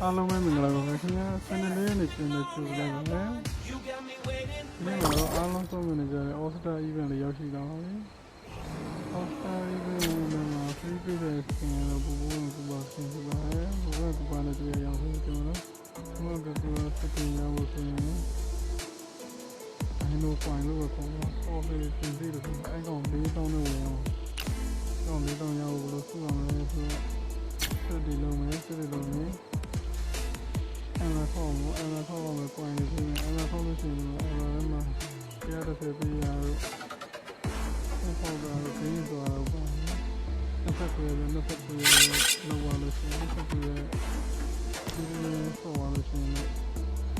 အားလုံးပဲမင်္ဂလာပါခင်ဗျာဆန်လေးနဲ့ပြန်နေကြိုလိုက်ပါမယ်ဒီမှာတော့အားလုံးဆုံးနေကြတဲ့ All Star Event လေးရောက်ရှိလာပါပြီ All Star Event မှာ free ပေးတဲ့ဆင်တော့ဘူဘူကပါဆင်ပြပါတယ်ဘူကပါနဲ့တွေ့ရအောင်ဆိုကျွန်တော်တို့ကစတင်ရဖို့ဆိုရင်အဲ့လို point လို့ပဲပေါ့နော်အော်ဖေးပြင်ပြီးတော့အဲ့ကောင်၄တောင်းနဲ့ဝင်အောင်တော့၄တောင်းရဖို့လို့ဆိုရမယ်ဆိုတော့စတင်လုံးမယ်စတင်လုံးမယ်အဲ့ဒါခေါ်မယ် point လေးပြင်အဲ့ဒါခေါ်လို့ရှိရင်အဲ့ဒါလည်းမှကြားတစ်ဖက်ပြရတော့ဟောတာတော့ခင်းသွားတော့ပေါ့တစ်ဖက်ပြရနှစ်ဖက်ပြရလောက်ပါလို့ရှိရင်တစ်ဖက်ပြရဒီလိုဆောပါလို့ရှိရင်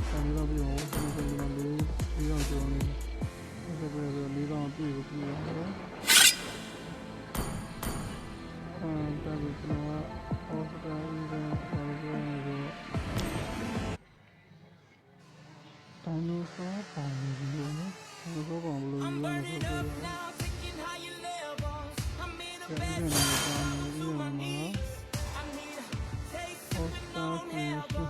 ဆက်ပြီးတော့ပြောဒီလိုလေးတော့ပြောနေတယ်ပြည့်ပြည့်တော့ပြည့်ကိုပြည့်ရတယ်ဒါပေမဲ့အော်စတာအီဗန်ဘာလို့ပြောနေလဲတိုင်လို့ဆောပါနေတယ်နော်ဒီလိုကောင်ဘလို့ယူနေဆိုတော့ဒီနေ့ကတော့ဒီမှာအော်စတာကို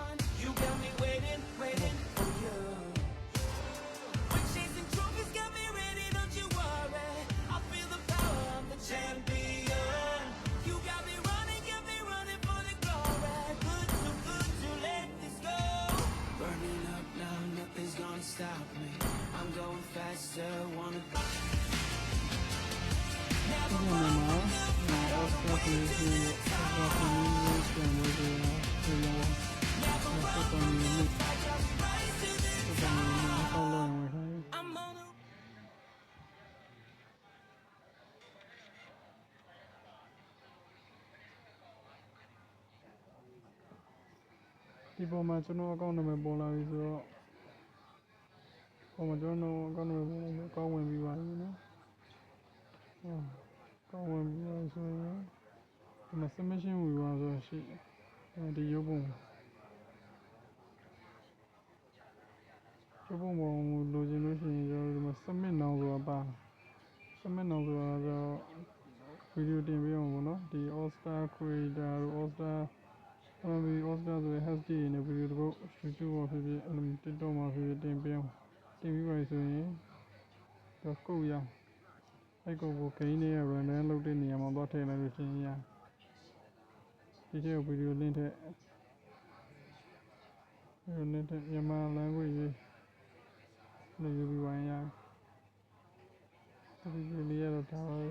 Stop me. I'm going faster. Wanna go. ဒီမှာအော်စတာကိုယူနေတယ်အော်စတာကိုယူနေတယ်ဒီလိုဆက်တော်နေနေဆောင်းလုံးဝင်ခိုင်းဒီပေါ်မှာကျွန်တော်အကောင့်နံပါတ်ပေါ်လာပြီဆိုတော့ကျွန်တော်အကောင့်နံပါတ်ကောင်းဝင်ပြီးပါပြီနော်ကောင်းဝင်ပြီးပါဆိုရင်ဒီမှာ submission ဝင်ပါဆိုရှိဒီရုပ်ပုံလိုချင်လို့ရှိရင်ကျွန်တော်ဒီမှာ submit now ဆိုတာပါ submit now ဆိုတာတော့ဗီဒီယိုတင်ပေးအောင်ပေါ့နော်ဒီ All Star Creator တို့ All Star All Star ဆိုတဲ့ hashtag နဲ့ဗီဒီယိုတစ်ပုဒ် YouTube မှာဖြစ်ဖြစ် TikTok မှာဖြစ်ဖြစ်တင်ပေးအောင်တင်ပြီးပါဆိုရင်တော့ကုတ်ရအောင်အဲ့ကုတ်ကိုဂိမ်းနဲ့ random လုပ်တဲ့နေရာမှာသွားထည့်လိုက်လို့ရှိရင်ရဒီထဲကိုဗီဒီယို link ထည့်မြန်မာ language ရေးလို့ယူပြီးပါရင်ရဒီလေးရတော့ဒါပါပဲ